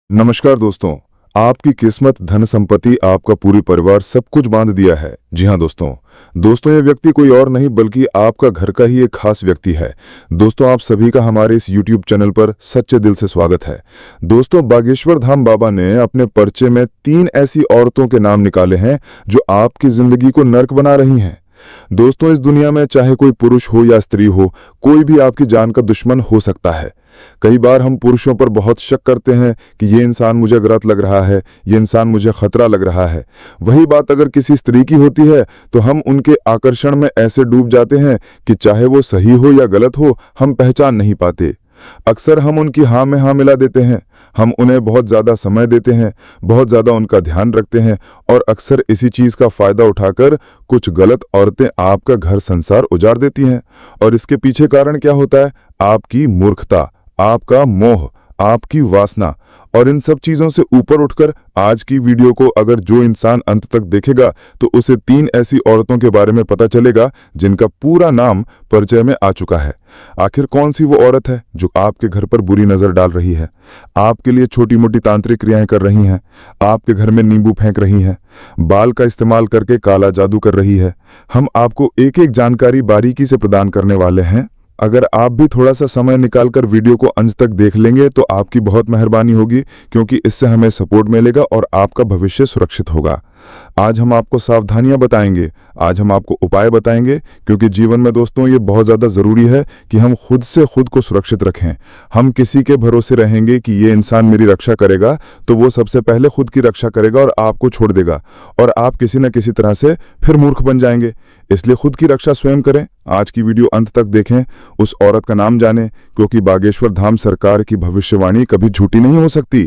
नमस्कार दोस्तों। आपकी किस्मत, धन संपत्ति, आपका पूरी परिवार सब कुछ बांध दिया है। जी हाँ दोस्तों ये व्यक्ति कोई और नहीं बल्कि आपका घर का ही एक खास व्यक्ति है। दोस्तों आप सभी का हमारे इस YouTube चैनल पर सच्चे दिल से स्वागत है। दोस्तों बागेश्वर धाम बाबा ने अपने पर्चे में 3 ऐसी औरतों के नाम निकाले हैं जो आपकी जिंदगी को नर्क बना रही हैं। दोस्तों इस दुनिया में चाहे कोई पुरुष हो या स्त्री हो, कोई भी आपकी जान का दुश्मन हो सकता है। कई बार हम पुरुषों पर बहुत शक करते हैं कि ये इंसान मुझे गलत लग रहा है, ये इंसान मुझे खतरा लग रहा है। वही बात अगर किसी स्त्री की होती है तो हम उनके आकर्षण में ऐसे डूब जाते हैं कि चाहे वो सही हो या गलत हो, हम पहचान नहीं पाते। अक्सर हम उनकी हाँ में हाँ मिला देते हैं, हम उन्हें बहुत ज़्यादा समय देते हैं, बहुत ज़्यादा उनका ध्यान रखते हैं और अक्सर इसी चीज़ का फ़ायदा उठाकर कुछ गलत औरतें आपका घर संसार उजाड़ देती हैं। और इसके पीछे कारण क्या होता है? आपकी मूर्खता, आपका मोह, आपकी वासना। और इन सब चीज़ों से ऊपर उठकर आज की वीडियो को अगर जो इंसान अंत तक देखेगा तो उसे 3 ऐसी औरतों के बारे में पता चलेगा जिनका पूरा नाम परिचय में आ चुका है। आखिर कौन सी वो औरत है जो आपके घर पर बुरी नजर डाल रही है, आपके लिए छोटी मोटी तांत्रिक क्रियाएं कर रही हैं, आपके घर में नींबू फेंक रही हैं, बाल का इस्तेमाल करके काला जादू कर रही है। हम आपको एक एक जानकारी बारीकी से प्रदान करने वाले हैं। अगर आप भी थोड़ा सा समय निकालकर वीडियो को अंत तक देख लेंगे तो आपकी बहुत मेहरबानी होगी, क्योंकि इससे हमें सपोर्ट मिलेगा और आपका भविष्य सुरक्षित होगा। आज हम आपको सावधानियां बताएंगे, आज हम आपको उपाय बताएंगे, क्योंकि जीवन में दोस्तों ये बहुत ज़्यादा ज़रूरी है कि हम खुद से खुद को सुरक्षित रखें। हम किसी के भरोसे रहेंगे कि ये इंसान मेरी रक्षा करेगा तो वो सबसे पहले खुद की रक्षा करेगा और आपको छोड़ देगा और आप किसी न किसी तरह से फिर मूर्ख बन जाएंगे। इसलिए खुद की रक्षा स्वयं करें। आज की वीडियो अंत तक देखें, उस औरत का नाम जानें, क्योंकि बागेश्वर धाम सरकार की भविष्यवाणी कभी झूठी नहीं हो सकती,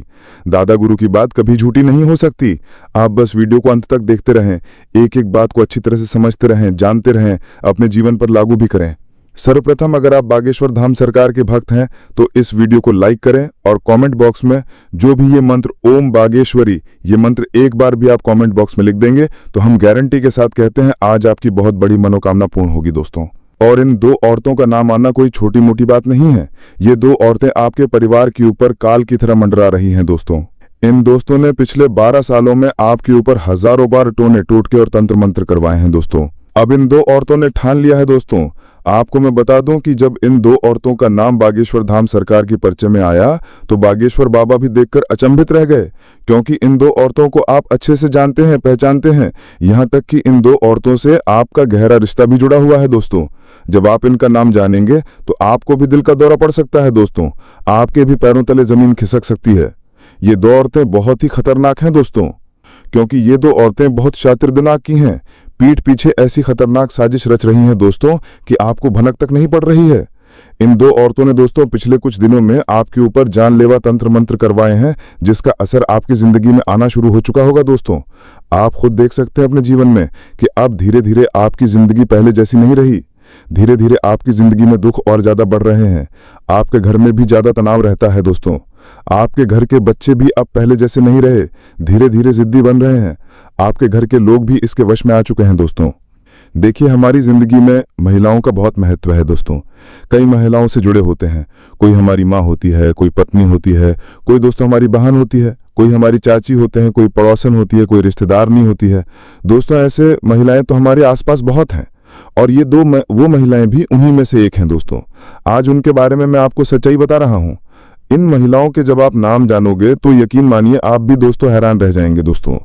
दादा गुरु की बात कभी झूठी नहीं हो सकती। आप बस वीडियो को अंत तक देखते रहें, एक एक बात को अच्छी तरह से समझते रहें, जानते रहें, अपने जीवन पर लागू भी करें। सर्वप्रथम अगर आप बागेश्वर धाम सरकार के भक्त हैं तो इस वीडियो को लाइक करें और कमेंट बॉक्स में जो भी ये मंत्र ओम बागेश्वरी, ये मंत्र एक बार भी आप कमेंट बॉक्स में लिख देंगे तो हम गारंटी के साथ कहते हैं आज आपकी बहुत बड़ी मनोकामना पूर्ण होगी दोस्तों। और इन 2 औरतों का नाम आना कोई छोटी मोटी बात नहीं है। ये 2 औरतें आपके परिवार के ऊपर काल की तरह मंडरा रही हैं दोस्तों। इन दोस्तों ने पिछले 12 सालों में आपके ऊपर हजारों बार टोने टोटके और तंत्र मंत्र करवाए हैं दोस्तों। अब इन 2 औरतों ने ठान लिया है दोस्तों। आपको मैं बता दूं कि जब इन 2 औरतों का नाम बागेश्वर धाम सरकार की पर्चे में आया तो बागेश्वर बाबा भी देखकर अचंभित रह गए, क्योंकि इन 2 औरतों को आप अच्छे से जानते हैं, पहचानते हैं। यहां तक कि इन 2 औरतों से आपका गहरा रिश्ता भी जुड़ा हुआ है दोस्तों। जब आप इनका नाम जानेंगे तो आपको भी दिल का दौरा पड़ सकता है दोस्तों, आपके भी पैरों तले जमीन खिसक सकती है। ये 2 औरतें बहुत ही खतरनाक हैं दोस्तों, क्योंकि ये 2 औरतें बहुत शातिर दिमाग की हैं। पीठ पीछे ऐसी खतरनाक साजिश रच रही हैं दोस्तों कि आपको भनक तक नहीं पड़ रही है। इन 2 औरतों ने दोस्तों पिछले कुछ दिनों में आपके ऊपर जानलेवा तंत्र मंत्र करवाए हैं, जिसका असर आपकी जिंदगी में आना शुरू हो चुका होगा दोस्तों। आप खुद देख सकते हैं अपने जीवन में कि अब धीरे धीरे आपकी जिंदगी पहले जैसी नहीं रही। धीरे धीरे आपकी जिंदगी में दुख और ज्यादा बढ़ रहे हैं। आपके घर में भी ज्यादा तनाव रहता है दोस्तों। आपके घर के बच्चे भी अब पहले जैसे नहीं रहे, धीरे धीरे जिद्दी बन रहे हैं। आपके घर के लोग भी इसके वश में आ चुके हैं दोस्तों। देखिए हमारी जिंदगी में महिलाओं का बहुत महत्व है दोस्तों। कई महिलाओं से जुड़े होते हैं। कोई हमारी माँ होती है, कोई पत्नी होती है, कोई दोस्तों हमारी बहन होती है, कोई हमारी चाची होते हैं, कोई पड़ोसन होती है, कोई रिश्तेदार नहीं होती है। दोस्तों ऐसे महिलाएं तो हमारे आसपास बहुत हैं और ये वो महिलाएं भी उन्हीं में से एक हैं दोस्तों। आज उनके बारे में मैं आपको सच्चाई बता रहा हूं। इन महिलाओं के जब आप नाम जानोगे तो यकीन मानिए आप भी दोस्तों हैरान रह जाएंगे दोस्तों।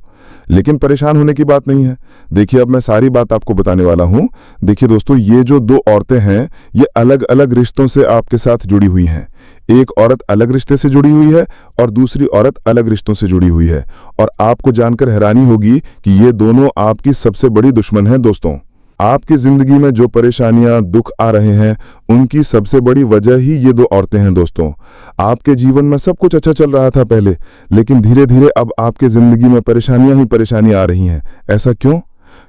लेकिन परेशान होने की बात नहीं है। देखिए अब मैं सारी बात आपको बताने वाला हूं। देखिए दोस्तों ये जो 2 औरतें हैं ये अलग अलग रिश्तों से आपके साथ जुड़ी हुई हैं। एक औरत अलग रिश्ते से जुड़ी हुई है और दूसरी औरत अलग रिश्तों से जुड़ी हुई है। और आपको जानकर हैरानी होगी कि ये दोनों आपकी सबसे बड़ी दुश्मन हैं दोस्तों। आपकी जिंदगी में जो परेशानियां, दुख आ रहे हैं उनकी सबसे बड़ी वजह ही ये 2 औरतें हैं दोस्तों। आपके जीवन में सब कुछ अच्छा चल रहा था पहले, लेकिन धीरे धीरे अब आपके जिंदगी में परेशानियां ही परेशानियां आ रही हैं। ऐसा क्यों?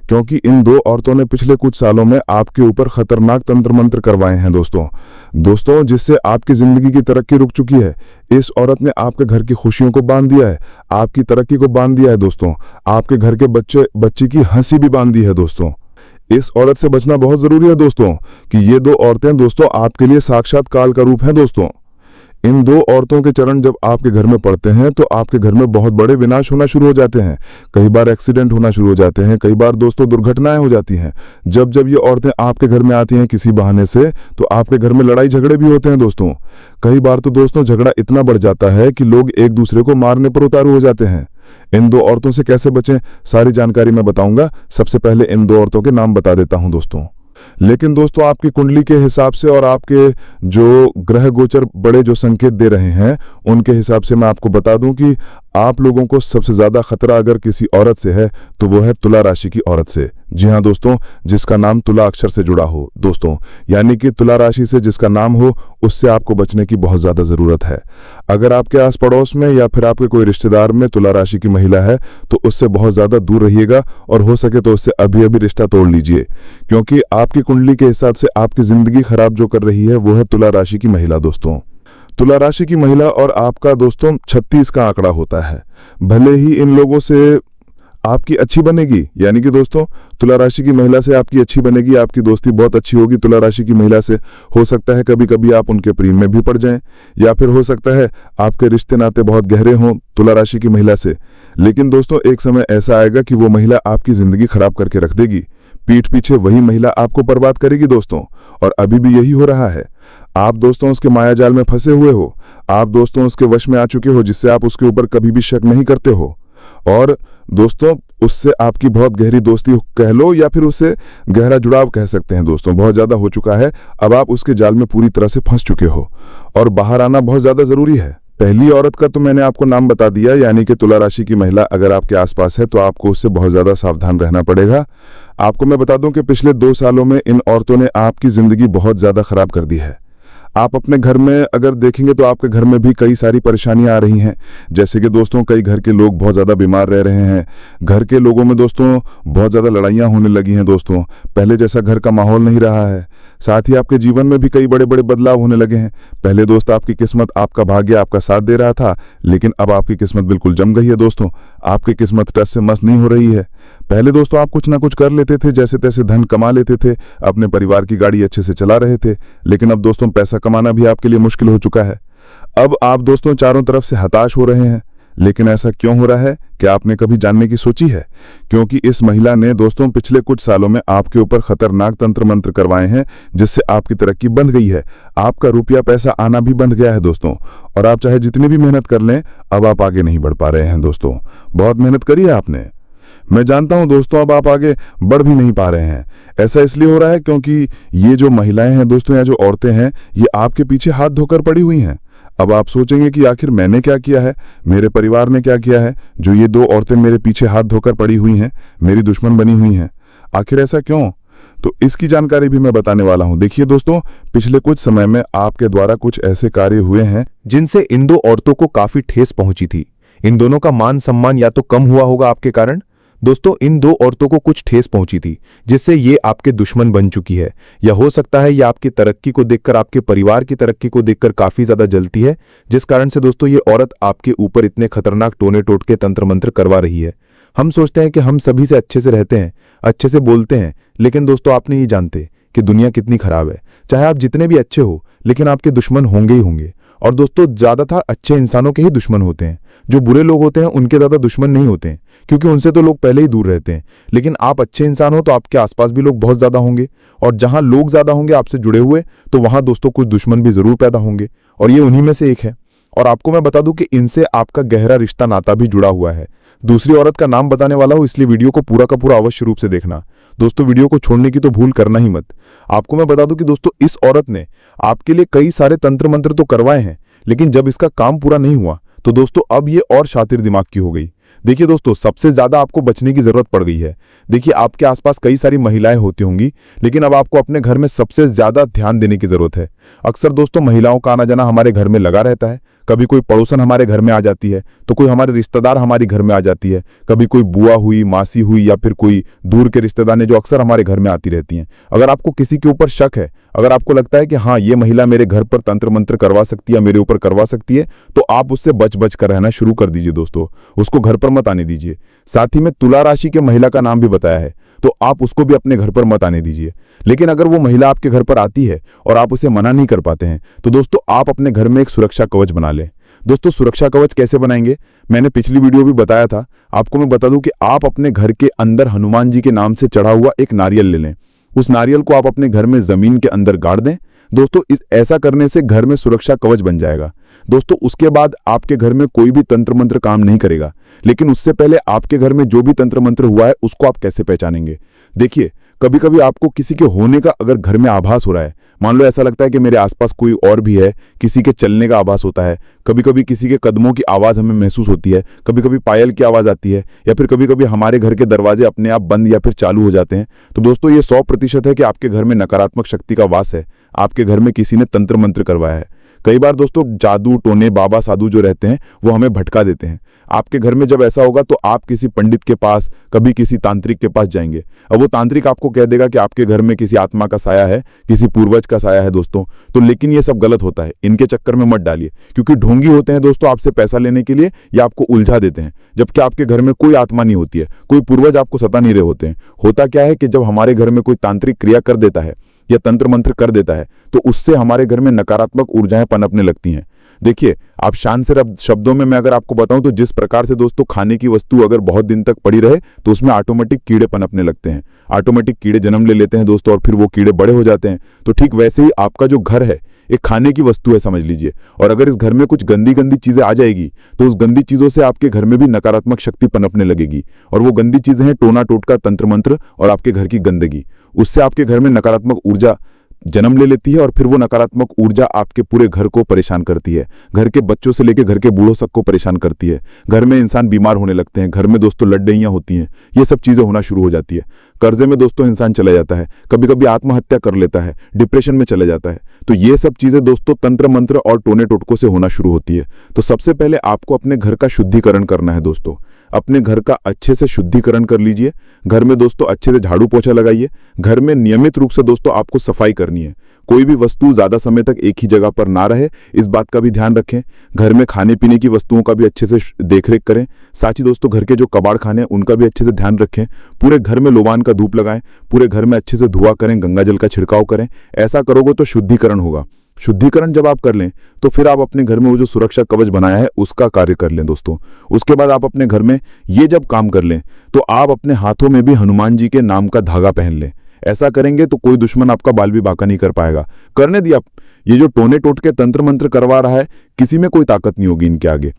क्योंकि इन 2 औरतों ने पिछले कुछ सालों में आपके ऊपर खतरनाक तंत्र मंत्र करवाए हैं दोस्तों, जिससे आपकी जिंदगी की तरक्की रुक चुकी है। इस औरत ने आपके घर की खुशियों को बांध दिया है, आपकी तरक्की को बांध दिया है दोस्तों, आपके घर के बच्चे की हंसी भी बांध दी है दोस्तों। इस औरत से बचना बहुत जरूरी है दोस्तों, कि ये 2 औरतें दोस्तों आपके लिए साक्षात काल का रूप हैं दोस्तों। इन दो औरतों के चरण जब आपके घर में पड़ते हैं तो आपके घर में बहुत बड़े विनाश होना शुरू हो जाते हैं। कई बार एक्सीडेंट होना शुरू हो जाते हैं, कई बार दोस्तों दुर्घटनाएं हो जाती हैं। जब जब ये औरतें आपके घर में आती हैं किसी बहाने से, तो आपके घर में लड़ाई झगड़े भी होते हैं दोस्तों। कई बार तो दोस्तों झगड़ा इतना बढ़ जाता है कि लोग एक दूसरे को मारने पर उतारू हो जाते हैं। इन दो औरतों से कैसे बचें, सारी जानकारी मैं बताऊंगा। सबसे पहले इन दो औरतों के नाम बता देता हूं दोस्तों। लेकिन दोस्तों आपकी कुंडली के हिसाब से और आपके जो ग्रह गोचर बड़े जो संकेत दे रहे हैं उनके हिसाब से मैं आपको बता दूं कि आप लोगों को सबसे ज्यादा खतरा अगर किसी औरत से है तो वो है तुला राशि की औरत से। जी हाँ दोस्तों, जिसका नाम तुला अक्षर से जुड़ा हो दोस्तों, यानी कि तुला राशि से जिसका नाम हो, उससे आपको बचने की बहुत ज्यादा जरूरत है। अगर आपके आस पड़ोस में या फिर आपके कोई रिश्तेदार में तुला राशि की महिला है तो उससे बहुत ज्यादा दूर रहिएगा और हो सके तो उससे अभी अभी रिश्ता तोड़ लीजिए, क्योंकि आपकी कुंडली के हिसाब से आपकी जिंदगी खराब जो कर रही है वो है तुला राशि की महिला दोस्तों। तुला राशि की महिला और आपका दोस्तों 36 का आंकड़ा होता है। भले ही इन लोगों से आपकी अच्छी बनेगी, यानी कि दोस्तों तुला राशि की महिला से आपकी अच्छी बनेगी, आपकी दोस्ती बहुत अच्छी होगी तुला राशि की महिला से। हो सकता है कभी कभी आप उनके प्रेम में भी पड़ जाएं, या फिर हो सकता है आपके रिश्ते नाते बहुत गहरे हों तुला राशि की महिला से। लेकिन दोस्तों एक समय ऐसा आएगा कि वो महिला आपकी जिंदगी खराब करके रख देगी। पीठ पीछे वही महिला आपको बर्बाद करेगी दोस्तों, और अभी भी यही हो रहा है। आप दोस्तों उसके मायाजाल में फंसे हुए हो, आप दोस्तों उसके वश में आ चुके हो, जिससे आप उसके ऊपर कभी भी शक नहीं करते हो। और दोस्तों उससे आपकी बहुत गहरी दोस्ती कह लो या फिर उससे गहरा जुड़ाव कह सकते हैं दोस्तों, बहुत ज्यादा हो चुका है। अब आप उसके जाल में पूरी तरह से फंस चुके हो और बाहर आना बहुत ज्यादा जरूरी है। पहली औरत का तो मैंने आपको नाम बता दिया, यानी कि तुला राशि की महिला अगर आपके आसपास है तो आपको उससे बहुत ज्यादा सावधान रहना पड़ेगा। आपको मैं बता दूं कि पिछले 2 सालों में इन औरतों ने आपकी जिंदगी बहुत ज्यादा खराब कर दी है। आप अपने घर में अगर देखेंगे तो आपके घर में भी कई सारी परेशानियां आ रही हैं। जैसे कि दोस्तों कई घर के लोग बहुत ज़्यादा बीमार रह रहे हैं, घर के लोगों में दोस्तों बहुत ज़्यादा लड़ाइयां होने लगी हैं दोस्तों, पहले जैसा घर का माहौल नहीं रहा है। साथ ही आपके जीवन में भी कई बड़े बड़े बदलाव होने लगे हैं। पहले दोस्त आपकी किस्मत, आपका भाग्य आपका साथ दे रहा था, लेकिन अब आपकी किस्मत बिल्कुल जम गई है दोस्तों। आपकी किस्मत टस से मस नहीं हो रही है। पहले दोस्तों आप कुछ ना कुछ कर लेते थे, जैसे तैसे धन कमा लेते थे, अपने परिवार की गाड़ी अच्छे से चला रहे थे, लेकिन अब दोस्तों पैसा कमाना भी आपके लिए मुश्किल हो चुका है। अब आप दोस्तों चारों तरफ से हताश हो रहे हैं। लेकिन ऐसा क्यों हो रहा है, क्या आपने कभी जानने की सोची है? क्योंकि इस महिला ने दोस्तों पिछले कुछ सालों में आपके ऊपर खतरनाक तंत्र मंत्र करवाए हैं, जिससे आपकी तरक्की बंद गई है, आपका रुपया पैसा आना भी बंद गया है दोस्तों। और आप चाहे जितनी भी मेहनत कर लें, अब आप आगे नहीं बढ़ पा रहे हैं दोस्तों। बहुत मेहनत करी है आपने, मैं जानता हूं दोस्तों, अब आप आगे बढ़ भी नहीं पा रहे हैं। ऐसा इसलिए हो रहा है क्योंकि ये जो महिलाएं हैं दोस्तों या जो औरतें हैं, ये आपके पीछे हाथ धोकर पड़ी हुई हैं। अब आप सोचेंगे कि आखिर मैंने क्या किया है, मेरे परिवार ने क्या किया है, जो ये 2 औरतें मेरे पीछे हाथ धोकर पड़ी हुई हैं, मेरी दुश्मन बनी हुई हैं। आखिर ऐसा क्यों? तो इसकी जानकारी भी मैं बताने वाला हूं। देखिए दोस्तों, पिछले कुछ समय में आपके द्वारा कुछ ऐसे कार्य हुए हैं जिनसे इन 2 औरतों को काफी ठेस पहुंची थी। इन दोनों का मान सम्मान या तो कम हुआ होगा आपके कारण। दोस्तों इन 2 औरतों को कुछ ठेस पहुंची थी, जिससे ये आपके दुश्मन बन चुकी है, या हो सकता है ये आपकी तरक्की को देखकर, आपके परिवार की तरक्की को देखकर काफी ज्यादा जलती है, जिस कारण से दोस्तों ये औरत आपके ऊपर इतने खतरनाक टोने टोटके तंत्र मंत्र करवा रही है। हम सोचते हैं कि हम सभी से अच्छे से रहते हैं, अच्छे से बोलते हैं, लेकिन दोस्तों आप नहीं जानते कि दुनिया कितनी खराब है। चाहे आप जितने भी अच्छे हो, लेकिन आपके दुश्मन होंगे ही होंगे। और दोस्तों ज्यादातर अच्छे इंसानों के ही दुश्मन होते हैं, जो बुरे लोग होते हैं उनके ज्यादा दुश्मन नहीं होते हैं, क्योंकि उनसे तो लोग पहले ही दूर रहते हैं। लेकिन आप अच्छे इंसान हो तो आपके आसपास भी लोग बहुत ज्यादा होंगे, और जहां लोग ज्यादा होंगे आपसे जुड़े हुए, तो वहां दोस्तों कुछ दुश्मन भी जरूर पैदा होंगे, और ये उन्हीं में से एक है। और आपको मैं बता दूं कि इनसे आपका गहरा रिश्ता नाता भी जुड़ा हुआ है। दूसरी औरत का नाम बताने वाला हूं, इसलिए वीडियो को पूरा का पूरा अवश्य रूप से देखना दोस्तों। वीडियो को छोड़ने की तो भूल करना ही मत। आपको मैं बता दूं कि दोस्तों इस औरत ने आपके लिए कई सारे तंत्र मंत्र तो करवाए हैं, लेकिन जब इसका काम पूरा नहीं हुआ तो दोस्तों अब ये और शातिर दिमाग की हो गई। देखिए दोस्तों, सबसे ज्यादा आपको बचने की जरूरत पड़ गई है। देखिए आपके आसपास कई सारी महिलाएं होती होंगी, लेकिन अब आपको अपने घर में सबसे ज्यादा ध्यान देने की जरूरत है। अक्सर दोस्तों महिलाओं का आना जाना हमारे घर में लगा रहता है। कभी कोई पड़ोसन हमारे घर में आ जाती है, तो कोई हमारे रिश्तेदार हमारे घर में आ जाती है, कभी कोई बुआ हुई, मासी हुई, या फिर कोई दूर के रिश्तेदार ने, जो अक्सर हमारे घर में आती रहती हैं। अगर आपको किसी के ऊपर शक है, अगर आपको लगता है कि हाँ ये महिला मेरे घर पर तंत्र मंत्र करवा सकती है, मेरे ऊपर करवा सकती है, तो आप उससे बच बच कर रहना शुरू कर दीजिए दोस्तों। उसको घर पर मत आने दीजिए। साथ ही में तुला राशि के महिला का नाम भी बताया है। तो आप उसको भी अपने घर पर मत आने दीजिए। लेकिन अगर वो महिला आपके घर पर आती है और आप उसे मना नहीं कर पाते हैं, तो दोस्तों आप अपने घर में एक सुरक्षा कवच बना लें। दोस्तों सुरक्षा कवच कैसे बनाएंगे, मैंने पिछली वीडियो भी बताया था। आपको मैं बता दूं कि आप अपने घर के अंदर हनुमान जी के नाम से चढ़ा हुआ एक नारियल ले लें। उस नारियल को आप अपने घर में जमीन के अंदर गाड़ दें। दोस्तों ऐसा करने से घर में सुरक्षा कवच बन जाएगा। दोस्तों उसके बाद आपके घर में कोई भी तंत्र मंत्र काम नहीं करेगा। लेकिन उससे पहले आपके घर में जो भी तंत्र मंत्र हुआ है उसको आप कैसे पहचानेंगे। देखिए, कभी कभी आपको किसी के होने का अगर घर में आभास हो रहा है, मान लो ऐसा लगता है कि मेरे आसपास कोई और भी है, किसी के चलने का आभास होता है, कभी कभी किसी के कदमों की आवाज़ हमें महसूस होती है, कभी कभी पायल की आवाज़ आती है, या फिर कभी कभी हमारे घर के दरवाजे अपने आप बंद या फिर चालू हो जाते हैं, तो दोस्तों ये 100% है कि आपके घर में नकारात्मक शक्ति का वास है। आपके घर में किसी ने तंत्र मंत्र करवाया है। कई बार दोस्तों जादू टोने बाबा साधु जो रहते हैं वो हमें भटका देते हैं। आपके घर में जब ऐसा होगा तो आप किसी पंडित के पास, कभी किसी तांत्रिक के पास जाएंगे। अब वो तांत्रिक आपको कह देगा कि आपके घर में किसी आत्मा का साया है, किसी पूर्वज का साया है दोस्तों। तो लेकिन ये सब गलत होता है, इनके चक्कर में मत डालिए, क्योंकि ढोंगी होते हैं दोस्तों आपसे पैसा लेने के लिए या आपको उलझा देते हैं, जबकि आपके घर में कोई आत्मा नहीं होती है, कोई पूर्वज आपको सता नहीं रहे होते हैं। होता क्या है कि जब हमारे घर में कोई तांत्रिक क्रिया कर देता है या तंत्र मंत्र कर देता है तो उससे हमारे घर में नकारात्मक ऊर्जाएं पनपने लगती हैं। देखिए, आप शान से शब्दों में मैं अगर आपको बताऊं तो जिस प्रकार से दोस्तों खाने की वस्तु अगर बहुत दिन तक पड़ी रहे तो उसमें ऑटोमेटिक कीड़े पनपने लगते हैं, ऑटोमेटिक कीड़े जन्म ले लेते हैं दोस्तों, और फिर वो कीड़े बड़े हो जाते हैं। तो ठीक वैसे ही आपका जो घर है एक खाने की वस्तु है समझ लीजिए, और अगर इस घर में कुछ गंदी गंदी चीजें आ जाएगी तो उस गंदी चीजों से आपके घर में भी नकारात्मक शक्ति पनपने लगेगी। और वो गंदी चीजें हैं टोना टोटका, तंत्र मंत्र और आपके घर की गंदगी। उससे आपके घर में नकारात्मक ऊर्जा जन्म ले लेती है और फिर वो नकारात्मक ऊर्जा आपके पूरे घर को परेशान करती है। घर के बच्चों से लेकर घर के बूढ़ों तक को परेशान करती है। घर में इंसान बीमार होने लगते हैं, घर में दोस्तों लड़ाइयाँ होती हैं, ये सब चीजें होना शुरू हो जाती है। कर्जे में दोस्तों इंसान चला जाता है, कभी कभी आत्महत्या कर लेता है, डिप्रेशन में चले जाता है। तो ये सब चीजें दोस्तों तंत्र मंत्र और टोने टोटकों से होना शुरू होती है। तो सबसे पहले आपको अपने घर का शुद्धिकरण करना है दोस्तों। अपने घर का अच्छे से शुद्धिकरण कर लीजिए। घर में दोस्तों अच्छे से झाड़ू पोछा लगाइए। घर में नियमित रूप से दोस्तों आपको सफाई करनी है। कोई भी वस्तु ज्यादा समय तक एक ही जगह पर ना रहे, इस बात का भी ध्यान रखें। घर में खाने पीने की वस्तुओं का भी अच्छे से देखरेख करें। साथ ही दोस्तों घर के जो कबाड़ खाने हैं उनका भी अच्छे से ध्यान रखें। पूरे घर में लोबान का धूप लगाएं, पूरे घर में अच्छे से धुआं करें, गंगा जल का छिड़काव करें। ऐसा करोगे तो शुद्धिकरण होगा। शुद्धिकरण जब आप कर लें तो फिर आप अपने घर में वो जो सुरक्षा कवच बनाया है उसका कार्य कर लें दोस्तों। उसके बाद आप अपने घर में ये जब काम कर लें तो आप अपने हाथों में भी हनुमान जी के नाम का धागा पहन लें। ऐसा करेंगे तो कोई दुश्मन आपका बाल भी बांका नहीं कर पाएगा। करने दिया, ये जो टोने टोटके तंत्र मंत्र करवा रहा है, किसी में कोई ताकत नहीं होगी इनके आगे।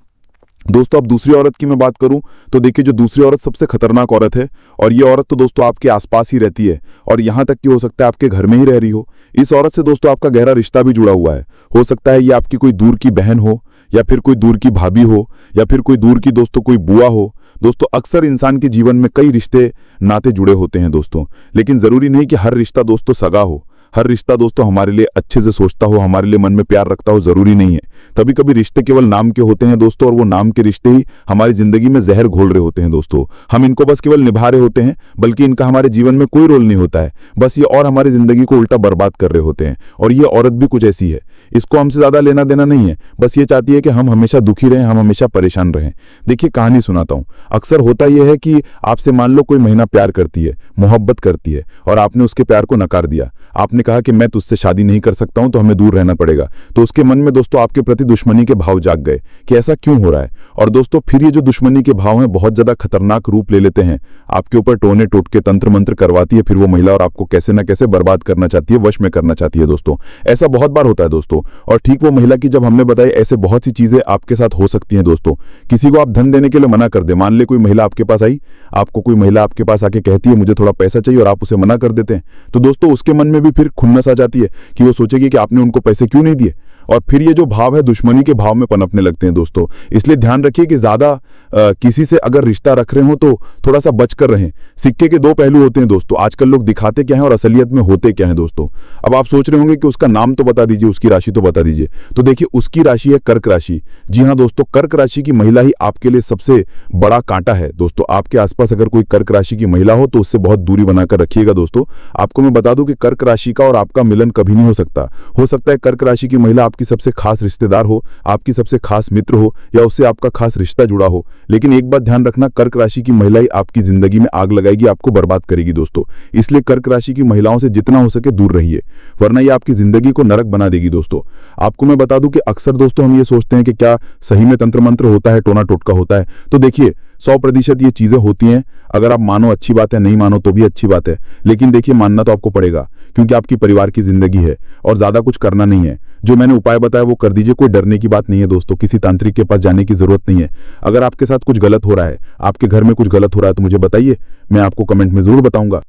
दोस्तों अब दूसरी औरत की मैं बात करूं तो देखिए, जो दूसरी औरत सबसे खतरनाक औरत है, और ये औरत तो दोस्तों आपके आसपास ही रहती है और यहां तक कि हो सकता है आपके घर में ही रह रही हो। इस औरत से दोस्तों आपका गहरा रिश्ता भी जुड़ा हुआ है। हो सकता है ये आपकी कोई दूर की बहन हो, या फिर कोई दूर की भाभी हो, या फिर कोई दूर की दोस्तों कोई बुआ हो। दोस्तों अक्सर इंसान के जीवन में कई रिश्ते नाते जुड़े होते हैं दोस्तों, लेकिन जरूरी नहीं कि हर रिश्ता दोस्तों सगा हो। हर रिश्ता दोस्तों हमारे लिए अच्छे से सोचता हो, हमारे लिए मन में प्यार रखता हो, जरूरी नहीं है। कभी कभी रिश्ते केवल नाम के होते हैं दोस्तों, और वो नाम के रिश्ते ही हमारी जिंदगी में जहर घोल रहे होते हैं दोस्तों। हम इनको बस केवल निभा रहे होते हैं, बल्कि इनका हमारे जीवन में कोई रोल नहीं होता है। बस ये और हमारी जिंदगी को उल्टा बर्बाद कर रहे होते हैं। और ये औरत भी कुछ ऐसी है, इसको हमसे ज्यादा लेना देना नहीं है। बस ये चाहती है कि हम हमेशा दुखी रहें, हम हमेशा परेशान रहें। देखिए कहानी सुनाता हूं। अक्सर होता यह है कि आपसे मान लो कोई महिला प्यार करती है, मोहब्बत करती है, और आपने उसके प्यार को नकार दिया। आपने कहा कि मैं तुझसे शादी नहीं कर सकता हूं, तो हमें दूर रहना पड़ेगा। तो उसके मन में दोस्तों आपके प्रति दुश्मनी के भाव जाग गए कि ऐसा क्यों हो रहा है। और दोस्तों फिर ये जो दुश्मनी के भाव हैं बहुत ज्यादा खतरनाक रूप ले लेते हैं। आपके ऊपर टोने टोटके तंत्र मंत्र करवाती है फिर वो महिला, और आपको कैसे ना कैसे बर्बाद करना चाहती है, वश में करना चाहती है दोस्तों। ऐसा बहुत बार होता है दोस्तों। और ठीक वो महिला की जब हमने बताई, ऐसे बहुत सी चीजें आपके साथ हो सकती हैं दोस्तों। किसी को आप धन देने के लिए मना कर दे। मान ले कोई महिला आपके पास आई, आपको कोई महिला आपके पास आके कहती है मुझे थोड़ा पैसा चाहिए, और आप उसे मना कर देते हैं, तो दोस्तों उसके मन में भी फिर खुन्नस आ जाती है कि वो सोचेगी कि आपने उनको पैसे क्यों नहीं दिए। और फिर ये जो भाव है दुश्मनी के भाव में पनपने लगते हैं दोस्तों। इसलिए ध्यान रखिए कि ज्यादा किसी से अगर रिश्ता रख रहे हो तो थोड़ा सा बचकर रहें। सिक्के के दो पहलू होते हैं दोस्तों। आजकल लोग दिखाते क्या हैं और असलियत में होते क्या हैं दोस्तों। अब आप सोच रहे होंगे कि उसका नाम तो बता दीजिए, उसकी राशि तो बता दीजिए। तो देखिए उसकी राशि है कर्क राशि। जी हाँ दोस्तों, कर्क राशि की महिला ही आपके लिए सबसे बड़ा कांटा है दोस्तों। आपके आसपास अगर कोई कर्क राशि की महिला हो तो उससे बहुत दूरी बनाकर रखिएगा दोस्तों। आपको मैं बता दूं कि कर्क राशि का और आपका मिलन कभी नहीं हो सकता। हो सकता है कर्क राशि की महिला आपके आपकी सबसे खास रिश्तेदार हो, आपकी सबसे खास मित्र हो या उससे आपका खास रिश्ता जुड़ा हो। लेकिन एक बात ध्यान रखना, कर्क राशि की महिला ही आपकी जिंदगी में आग लगाएगी, आपको बर्बाद करेगी दोस्तों। इसलिए कर्क राशि की महिलाओं से जितना हो सके दूर रहिए, वरना ये आपकी जिंदगी को नरक बना देगी दोस्तों। आपको मैं बता दूं कि अक्सर दोस्तों हम ये सोचते हैं कि क्या सही में तंत्र मंत्र होता है, टोना टोटका होता है। तो देखिए 100% ये चीजें होती हैं। अगर आप मानो अच्छी बात है, नहीं मानो तो भी अच्छी बात है, लेकिन देखिए मानना तो आपको पड़ेगा, क्योंकि आपकी परिवार की जिंदगी है और ज्यादा कुछ करना नहीं है। जो मैंने उपाय बताया वो कर दीजिए, कोई डरने की बात नहीं है दोस्तों, किसी तांत्रिक के पास जाने की जरूरत नहीं है। अगर आपके साथ कुछ गलत हो रहा है, आपके घर में कुछ गलत हो रहा है, तो मुझे बताइए, मैं आपको कमेंट में जरूर बताऊंगा।